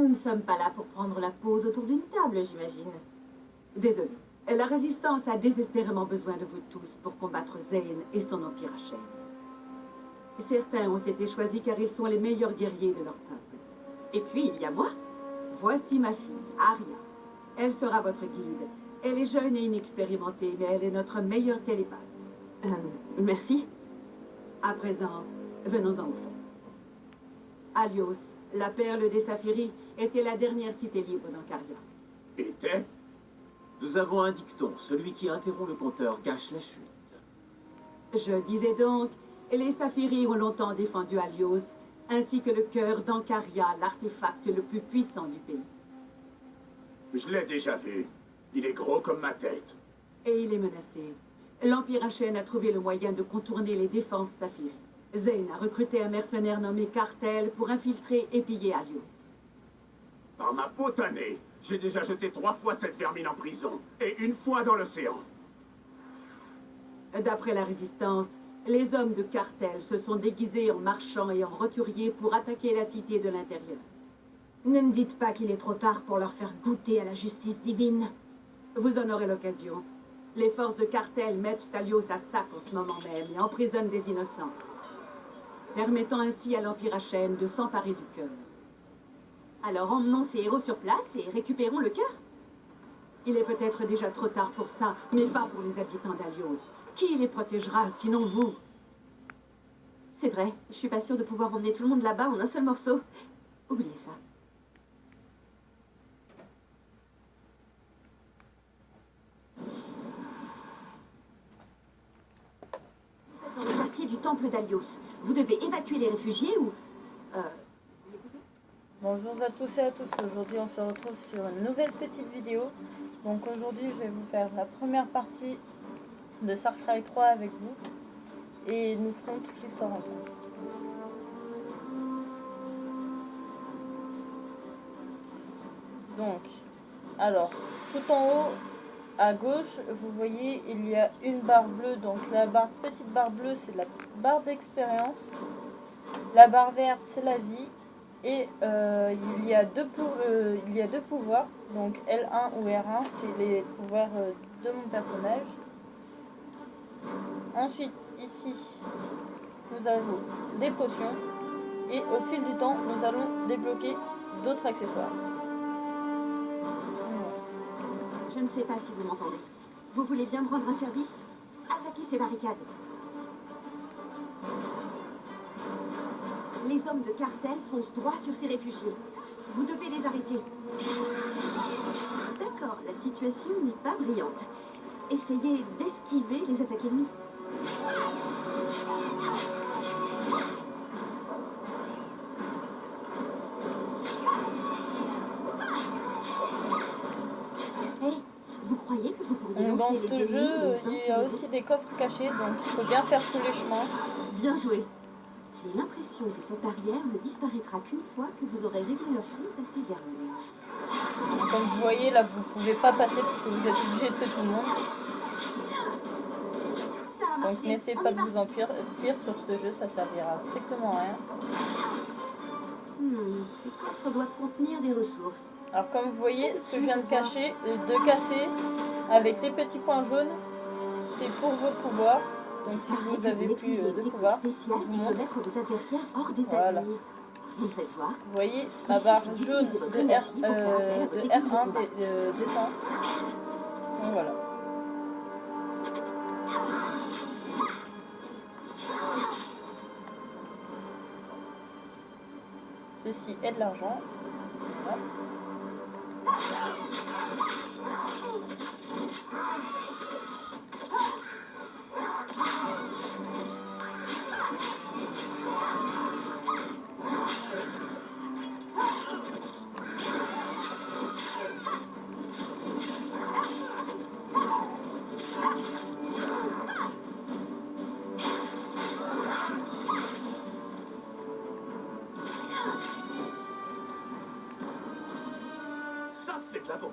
Nous ne sommes pas là pour prendre la pause autour d'une table, j'imagine. Désolé. La résistance a désespérément besoin de vous tous pour combattre Zane et son empire Hashem. Certains ont été choisis car ils sont les meilleurs guerriers de leur peuple. Et puis, il y a moi. Voici ma fille, Arya. Elle sera votre guide. Elle est jeune et inexpérimentée, mais elle est notre meilleure télépathe. Merci. À présent, venons-en au fait. Alios, la perle des Saphiris, était la dernière cité libre d'Ancaria. Était? Nous avons un dicton, celui qui interrompt le compteur gâche la chute. Je disais donc, les Saphiris ont longtemps défendu Alios, ainsi que le cœur d'Ancaria, l'artefact le plus puissant du pays. Je l'ai déjà vu. Il est gros comme ma tête. Et il est menacé. L'Empire Hashem a trouvé le moyen de contourner les défenses Saphiri. Zane a recruté un mercenaire nommé Cartel pour infiltrer et piller Alios. Par ma potanée, j'ai déjà jeté 3 fois cette vermine en prison, et 1 fois dans l'océan. D'après la résistance, les hommes de Cartel se sont déguisés en marchands et en roturiers pour attaquer la cité de l'intérieur. Ne me dites pas qu'il est trop tard pour leur faire goûter à la justice divine. Vous en aurez l'occasion. Les forces de Cartel mettent Alios à sac en ce moment même et emprisonnent des innocents, permettant ainsi à l'Empire Hashem de s'emparer du cœur. Alors emmenons ces héros sur place et récupérons le cœur. Il est peut-être déjà trop tard pour ça, mais pas pour les habitants d'Alios. Qui les protégera, sinon vous? C'est vrai, je suis pas sûre de pouvoir emmener tout le monde là-bas en un seul morceau. Oubliez ça. Vous êtes dans le quartier du temple d'Alios. Vous devez évacuer les réfugiés ou... Bonjour à tous et à tous, aujourd'hui on se retrouve sur une nouvelle petite vidéo. Donc aujourd'hui je vais vous faire la première partie de Far Cry 3 avec vous. Et nous ferons toute l'histoire ensemble. Donc, alors, tout en haut, à gauche, vous voyez, il y a une barre bleue. Donc la petite barre bleue, c'est la barre d'expérience. La barre verte, c'est la vie. Et il y a deux pouvoirs. Donc L1 ou R1, c'est les pouvoirs de mon personnage. Ensuite, ici, nous avons des potions. Et au fil du temps, nous allons débloquer d'autres accessoires. Je ne sais pas si vous m'entendez. Vous voulez bien me rendre un service? Attaquez ces barricades. Les hommes de Cartel foncent droit sur ces réfugiés. Vous devez les arrêter. D'accord, la situation n'est pas brillante. Essayez d'esquiver les attaques ennemies. Hey, vous croyez que vous pourriez Dans lancer les ce ennemis jeu, les uns il y sur a les aussi autres? des coffres cachés, donc il faut bien faire tous les chemins. Bien joué. J'ai l'impression que cette barrière ne disparaîtra qu'une fois que vous aurez réglé leur compte assez verrouillé. Comme vous voyez, là, vous ne pouvez pas passer parce que vous êtes obligé de tuer tout le monde. Ça a marché. Donc n'essayez On pas y de va. vous enfuir sur ce jeu, ça servira strictement à rien. Ces coffres doivent contenir des ressources. Alors comme vous voyez, ce que je viens de casser avec les petits points jaunes, c'est pour vos pouvoirs. Donc si vous avez plus de pouvoirs, spécial je vous qui peut montre. mettre vos adversaires hors d'état Voilà. de nuire. Vous me faites voir. Vous voyez ma barre jaune de R1 descend. Donc voilà. Ceci est de l'argent. Voilà. Ça, c'est de la bombe.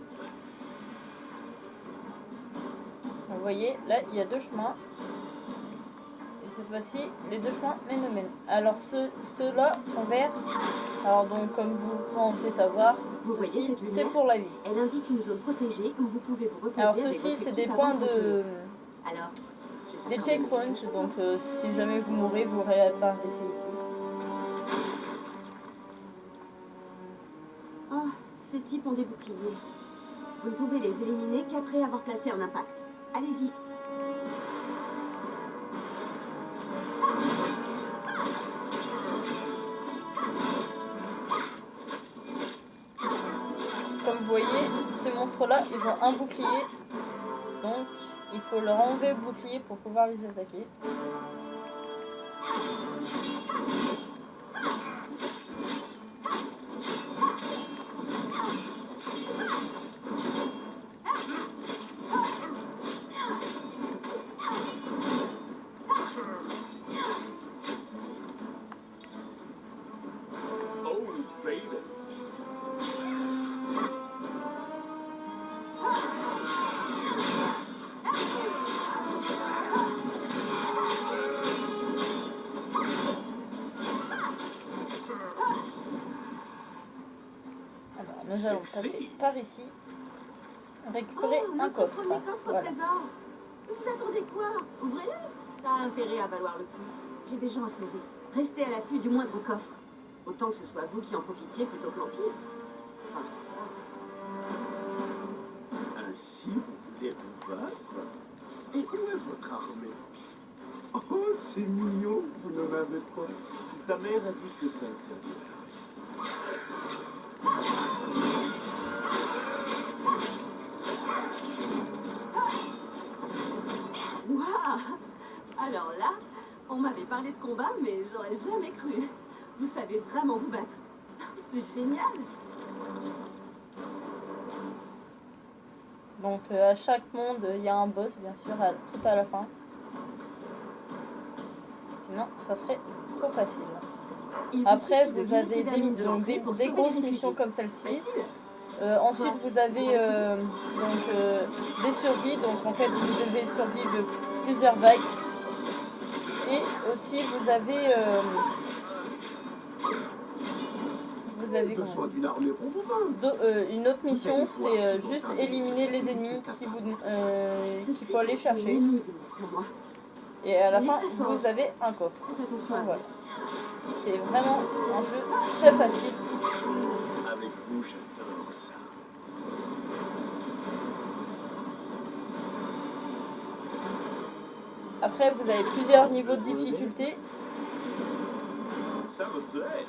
Vous voyez, là, il y a deux chemins. Et cette fois-ci, les deux chemins mènent au même. Alors ceux-là sont verts. Alors donc comme vous pensez savoir, Vous voyez ceci, cette c'est lumière? pour la vie. Elle indique une zone protégée où vous pouvez vous reposer Alors avec ceci, votre c'est des équipe points avant de continuer. de... Alors, ça des permet checkpoints. quelque chose, Donc hein. si jamais vous mourrez, vous réapparaissez ici. Oh, ces types ont des boucliers. Vous ne pouvez les éliminer qu'après avoir placé un impact. Allez-y. Comme vous voyez, ces monstres-là, ils ont un bouclier. Donc, il faut leur enlever le bouclier pour pouvoir les attaquer. Oh, baby. Alors, nous allons Sexy. passer par ici. Récupérer Oh, un notre coffre. premier coffre au Voilà. trésor. Vous attendez quoi? Ouvrez-le. Ça a intérêt à valoir le coup. J'ai des gens à sauver. Restez à l'affût du moindre coffre. Autant que ce soit vous qui en profitiez plutôt que l'Empire. Enfin, je dis ça. Ainsi, vous voulez vous battre? Et où est votre armée? Oh, c'est mignon, vous ne m'avez pas. Ta mère a dit que ça ne servirait à rien. Waouh! Alors là, on m'avait parlé de combat, mais j'aurais jamais cru. Vous savez vraiment vous battre. C'est génial! Donc, à chaque monde, il y a un boss, bien sûr, tout à la fin. Sinon, ça serait trop facile. Il Après, suffit de vous virer avez ces vermines de donc l'entrée des pour sauver les grosses réfugiés. missions comme celle-ci. Facile. Ensuite, vous avez des survies. Donc, en fait, vous devez survivre plusieurs vagues. Et aussi, vous avez Besoin d'une armée pour vous battre. une autre mission, c'est juste éliminer les ennemis qu'il faut aller chercher. Une énigme pour moi. Et à la Il est fin, très fort. vous avez un coffre. Faites attention à Donc, vous. voilà. C'est vraiment un jeu très facile. Avec vous, j'adore ça. Après, vous avez plusieurs niveaux de difficulté. Ça me plaît.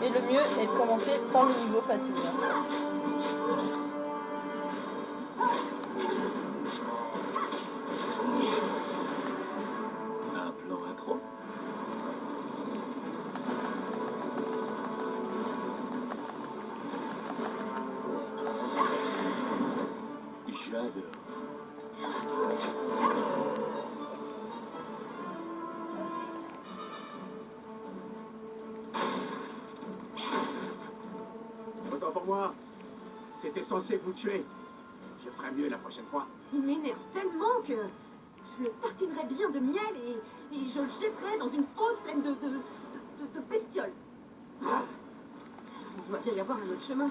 Et le mieux est de commencer par le niveau facile, bien sûr. Un plan à trois. J'adore. Autant pour moi. C'était censé vous tuer. Je ferai mieux la prochaine fois. Il m'énerve tellement que je le tartinerais bien de miel et je le jetterais dans une fosse pleine de bestioles. Ah. Il doit bien y avoir un autre chemin.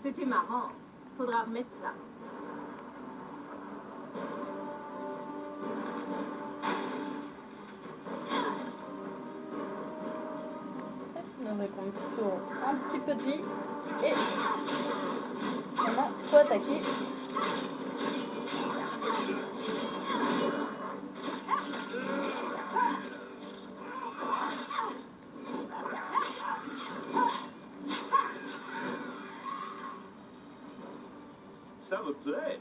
C'était marrant. Faudra remettre ça. Nous récupérons un petit peu de vie. Et maintenant, il faut attaquer. Ça me plaît.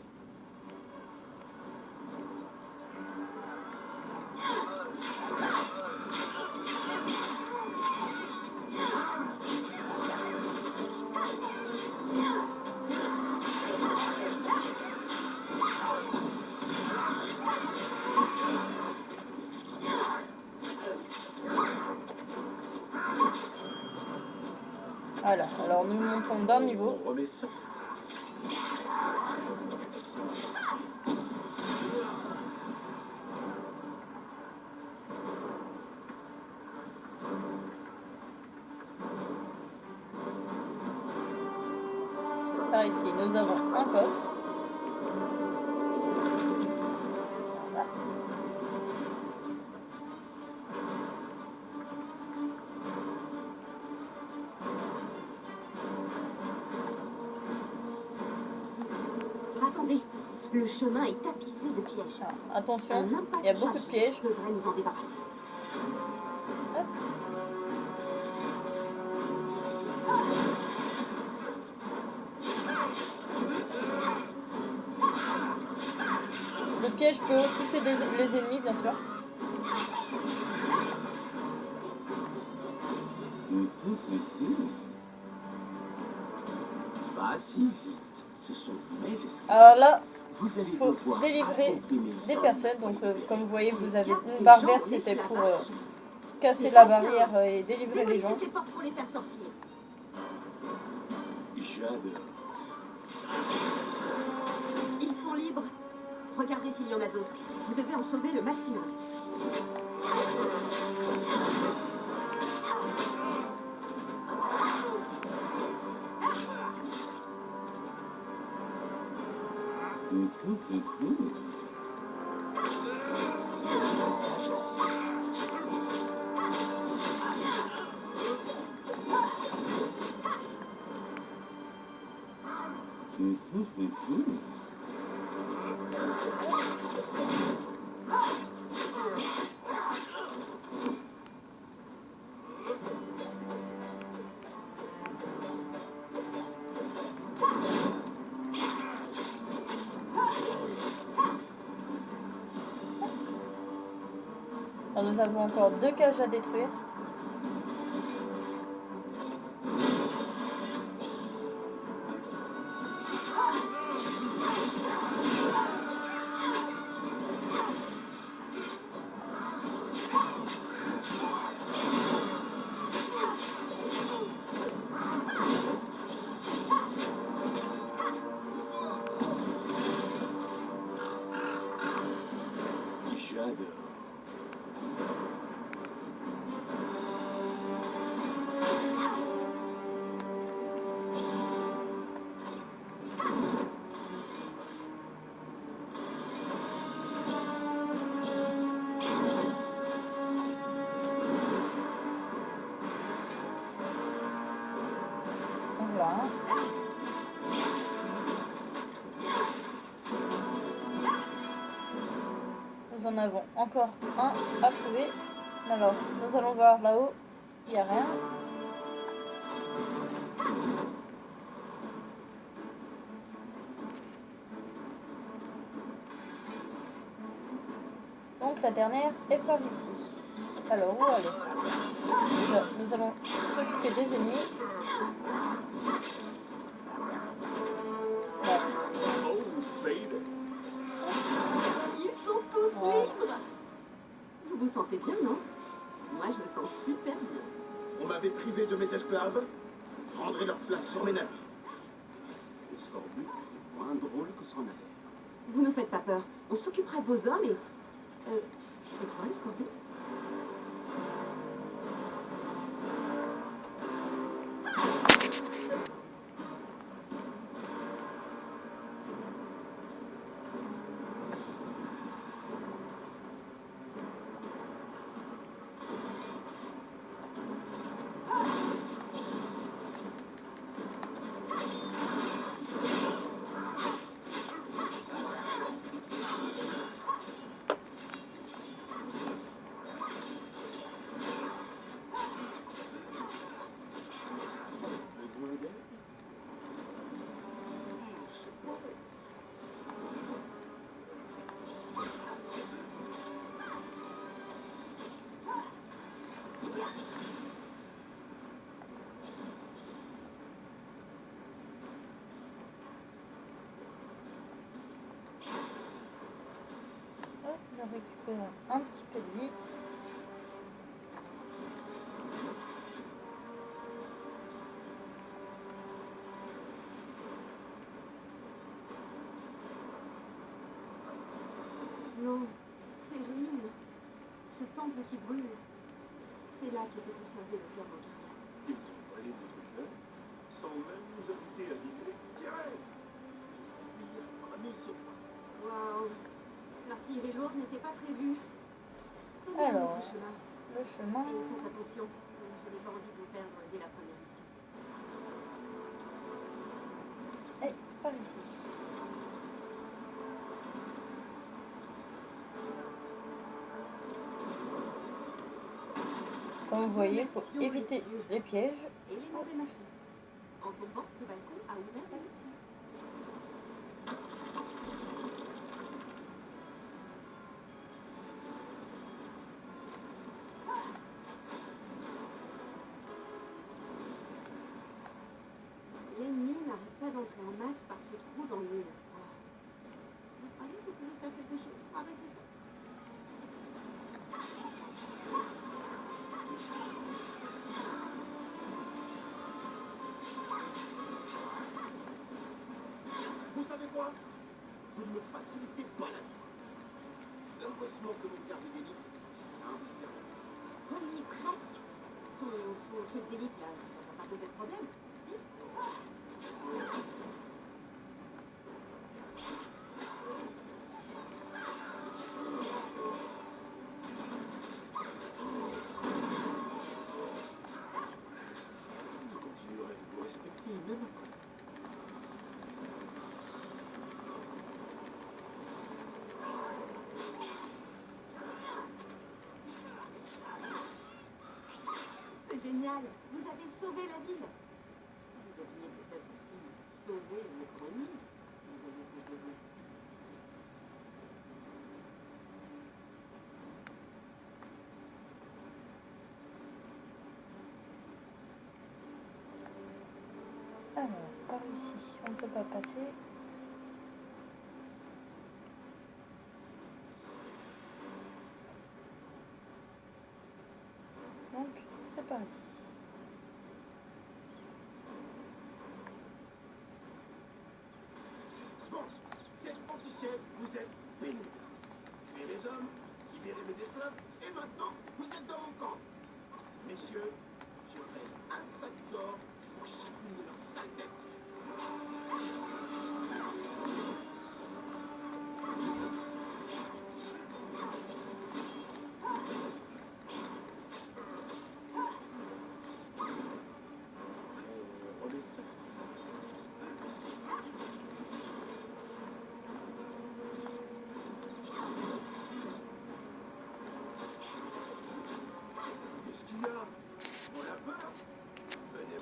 Voilà, alors nous montons d'un niveau. On remet ça. Par ici, nous avons un coffre. Voilà. Attendez, le chemin est tapissé de pièges. Alors, attention, Un impact il y a beaucoup de chargé pièges. devrait nous en débarrasser. Hop. Le piège peut aussi tuer les ennemis, bien sûr. Pas si vite. Ce sont mes esclaves. Alors là, Vous allez il faut devoir délivrer affronter mes des hommes personnes. pour Donc, les libérer. comme vous voyez, vous avez Garde une les barre gens verte, en c'était pour esclavage. casser C'est la pas bien. barrière et délivrer les gens. Démolissez ces portes pour les faire sortir. J'adore. Ils sont libres. Regardez s'il y en a d'autres. Vous devez en sauver le maximum. Alors, nous avons encore 2 cages à détruire. J'adore. Voilà. Nous en avons encore un à trouver. Alors, nous allons voir là-haut. Il n'y a rien. Donc la dernière est par ici. Alors, où aller? Déjà, nous allons s'occuper des ennemis. Voilà. Oh, baby. Ils sont tous Ouais. libres. Vous vous sentez bien, non? Moi, je me sens super bien. On m'avait privé de mes esclaves. Prendrai leur place sur mes navires. Le scorbut, c'est moins drôle que son a l'air. Vous ne faites pas peur. On s'occupera de vos hommes et... c'est quoi le scorbut? Besoin d'aide? C'est pas vrai. Hop, nous récupérons un petit peu de vie. temple qui brûle. C'est là qu'était conservé le cœur d'Angaria. Ils ont volé notre cœur, sans même nous inviter à dîner. Tirez! C'est-à-dire, ramassez-moi. Waouh! L'artillerie lourde n'était pas prévue. Alors. Notre chemin. Le chemin. Et faites attention, je n'ai pas envie de vous perdre dès la première mission. Et par ici. Comme vous voyez, il faut éviter les pièges. Et les mauvais maçons. En tombant, ce balcon a ouvert la mission. L'ennemi n'arrive pas d'entrer en masse par ce trou dans le mur. Vous croyez que vous pouvez faire quelque chose pour arrêter ça? Vous savez quoi? Vous ne me facilitez pas la vie. Heureusement que mon garde d'élite tient à vous faire. On y est presque. Son truc d'élite là, ça va pas poser de problème. Si? Je continuerai de vous respecter, même après. C'est génial. Vous avez sauvé la ville. Vous deviez peut-être aussi sauver notre ennemi. Vous avez sauvé. Alors, par ici, on ne peut pas passer. Donc, c'est par ici. Bon, c'est officiel, vous êtes bénis. Tuez les hommes, libérez mes esclaves, et maintenant, vous êtes dans mon camp. Messieurs, je paie un sac d'or pour chacune de leurs sales dettes. Remettez ça. Qu'est-ce qu'il y a? On a peur? Venez.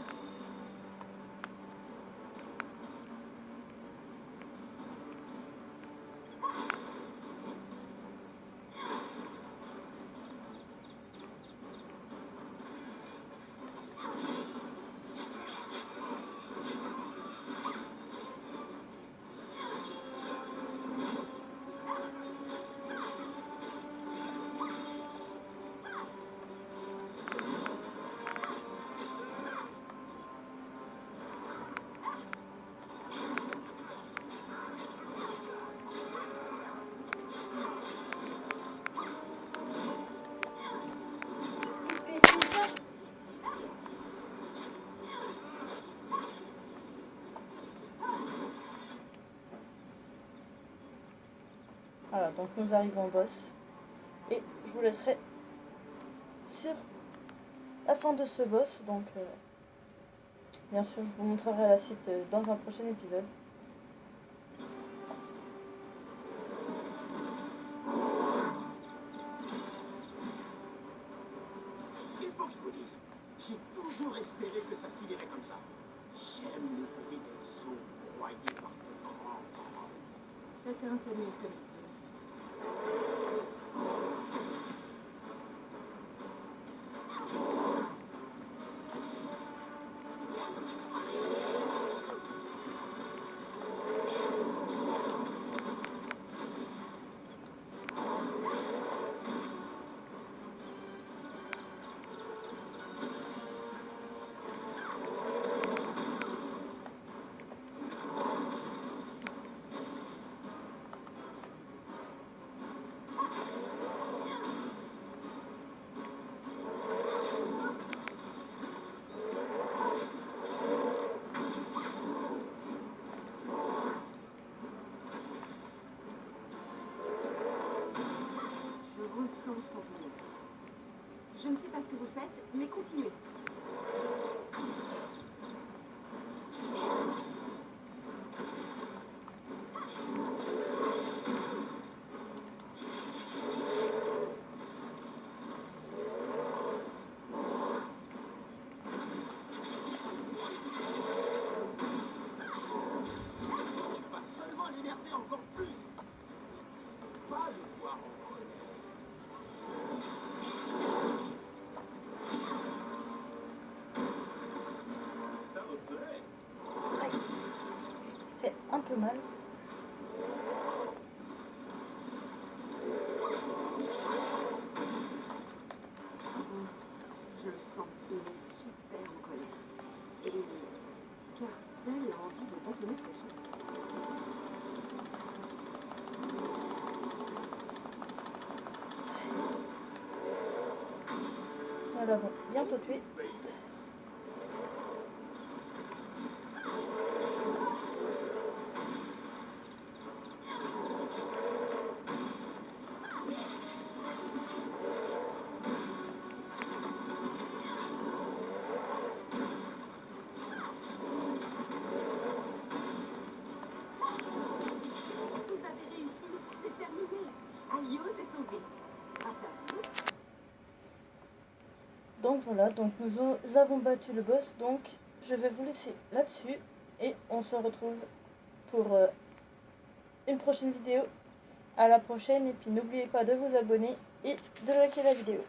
Voilà, donc nous arrivons au boss. Et je vous laisserai sur la fin de ce boss. Donc, bien sûr, je vous montrerai la suite dans un prochain épisode. Il faut que je vous dise, j'ai toujours espéré que ça finirait comme ça. J'aime le bruit des eaux broyées par de grands corps. Chacun s'amuse comme il peut. Mais continuez. Tu vas seulement l'énerver encore plus. Pas le voir en colère. Ça me plaît. Aïe. Fait un peu mal. Je le sens, il est super en colère. Et Cartel a envie de bâtonner quelque chose. Nous l'avons bientôt tué. Vous avez réussi, c'est terminé. Alios est sauvé. Grâce à vous. Donc voilà, donc nous avons battu le boss, donc je vais vous laisser là-dessus et on se retrouve pour une prochaine vidéo. À la prochaine et puis n'oubliez pas de vous abonner et de liker la vidéo.